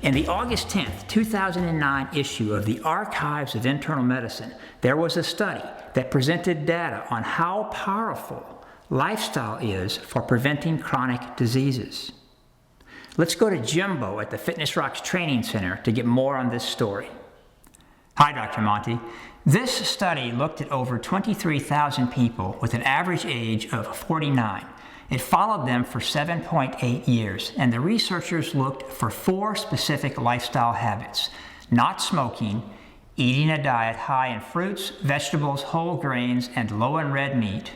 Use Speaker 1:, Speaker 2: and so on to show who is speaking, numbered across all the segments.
Speaker 1: In the August 10th, 2009 issue of the Archives of Internal Medicine, there was a study that presented data on how powerful lifestyle is for preventing chronic diseases. Let's go to Jimbo at the Fitness Rocks Training Center to get more on this story. Hi, Dr. Monty. This study looked at over 23,000 people with an average age of 49. It followed them for 7.8 years, and the researchers looked for 4 specific lifestyle habits: not smoking, eating a diet high in fruits, vegetables, whole grains, and low in red meat,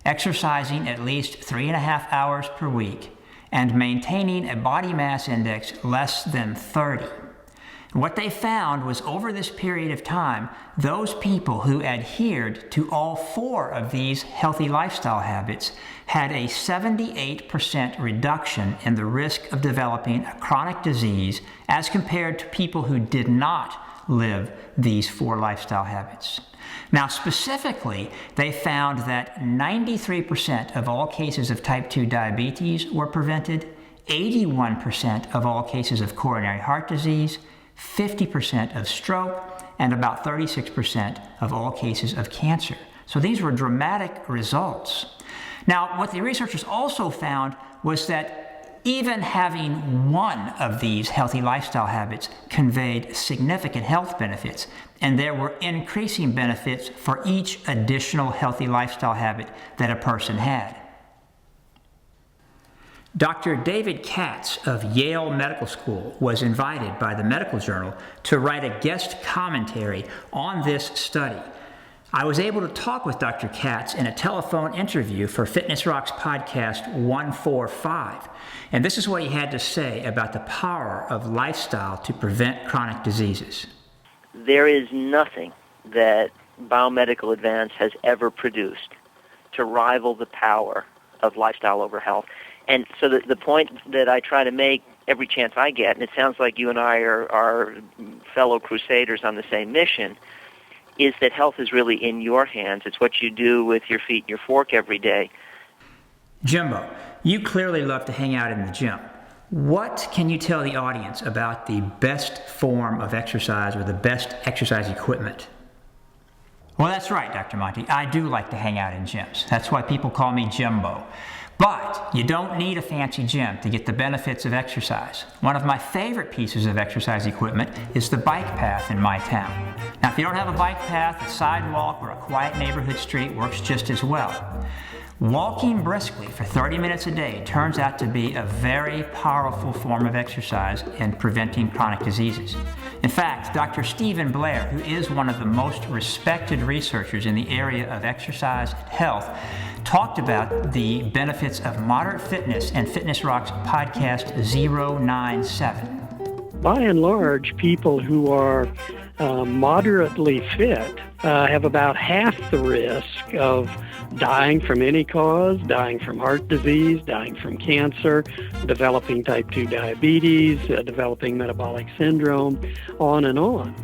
Speaker 1: exercising at least 3.5 hours per week, and maintaining a body mass index less than 30. What they found was over this period of time, those people who adhered to all 4 of these healthy lifestyle habits had a 78% reduction in the risk of developing a chronic disease as compared to people who did not live these 4 lifestyle habits. Now, specifically, they found that 93% of all cases of type 2 diabetes were prevented, 81% of all cases of coronary heart disease, 50% of stroke, and about 36% of all cases of cancer. So these were dramatic results. Now, what the researchers also found was that even having one of these healthy lifestyle habits conveyed significant health benefits, and there were increasing benefits for each additional healthy lifestyle habit that a person had. Dr. David Katz of Yale Medical School was invited by the Medical Journal to write a guest commentary on this study. I was able to talk with Dr. Katz in a telephone interview for Fitness Rocks Podcast 145, and this is what he had to say about the power of lifestyle to prevent chronic diseases.
Speaker 2: There is nothing that biomedical advance has ever produced to rival the power of lifestyle over health. And so the point that I try to make every chance I get, and it sounds like you and I are fellow crusaders on the same mission, is that health is really in your hands. It's what you do with your feet and your fork every day.
Speaker 1: Jimbo, you clearly love to hang out in the gym. What can you tell the audience about the best form of exercise or the best exercise equipment? Well, that's right, Dr. Monty. I do like to hang out in gyms. That's why people call me Jimbo. But you don't need a fancy gym to get the benefits of exercise. One of my favorite pieces of exercise equipment is the bike path in my town. Now, if you don't have a bike path, a sidewalk, or a quiet neighborhood street works just as well. Walking briskly for 30 minutes a day turns out to be a very powerful form of exercise in preventing chronic diseases. In fact, Dr. Stephen Blair, who is one of the most respected researchers in the area of exercise and health, talked about the benefits of moderate fitness in Fitness Rocks Podcast 097.
Speaker 3: By and large, people who are moderately fit have about half the risk of dying from any cause, dying from heart disease, dying from cancer, developing type 2 diabetes, developing metabolic syndrome, on and on.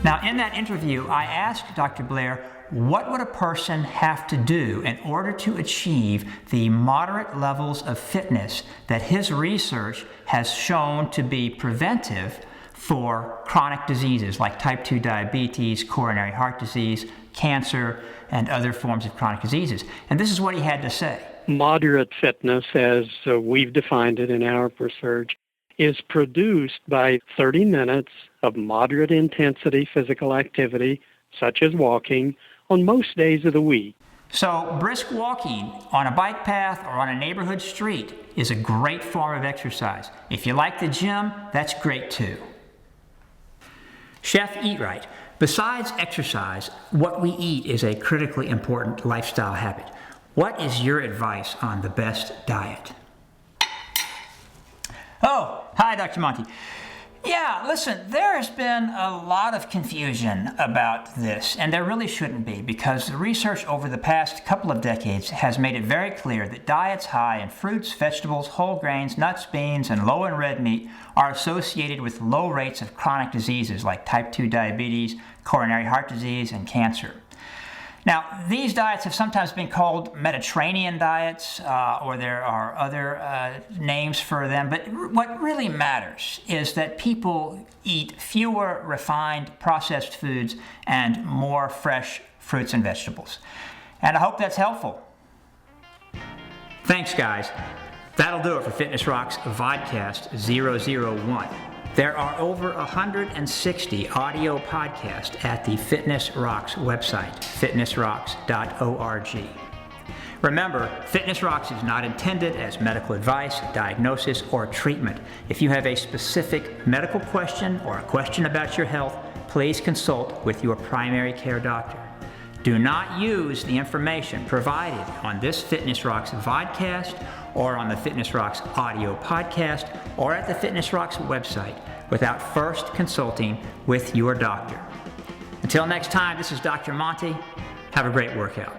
Speaker 1: Now, in that interview, I asked Dr. Blair, what would a person have to do in order to achieve the moderate levels of fitness that his research has shown to be preventive for chronic diseases like type 2 diabetes, coronary heart disease, cancer, and other forms of chronic diseases? And this is what he had to say.
Speaker 3: Moderate fitness, as we've defined it in our research, is produced by 30 minutes of moderate intensity physical activity, such as walking, on most days of the week.
Speaker 1: So brisk walking on a bike path or on a neighborhood street is a great form of exercise. If you like the gym, that's great too. Chef Eat Right. Besides exercise, what we eat is a critically important lifestyle habit. What is your advice on the best diet? Oh, hi, Dr. Monty. Yeah, listen, there has been a lot of confusion about this, and there really shouldn't be, because the research over the past couple of decades has made it very clear that diets high in fruits, vegetables, whole grains, nuts, beans, and low in red meat are associated with low rates of chronic diseases like type 2 diabetes, coronary heart disease, and cancer. Now, these diets have sometimes been called Mediterranean diets, or there are other names for them, but what really matters is that people eat fewer refined processed foods and more fresh fruits and vegetables. And I hope that's helpful. Thanks, guys. That'll do it for Fitness Rocks Vodcast 001. There are over 160 audio podcasts at the Fitness Rocks website, fitnessrocks.org. Remember, Fitness Rocks is not intended as medical advice, diagnosis, or treatment. If you have a specific medical question or a question about your health, please consult with your primary care doctor. Do not use the information provided on this Fitness Rocks vodcast or on the Fitness Rocks audio podcast or at the Fitness Rocks website without first consulting with your doctor. Until next time, this is Dr. Monty. Have a great workout.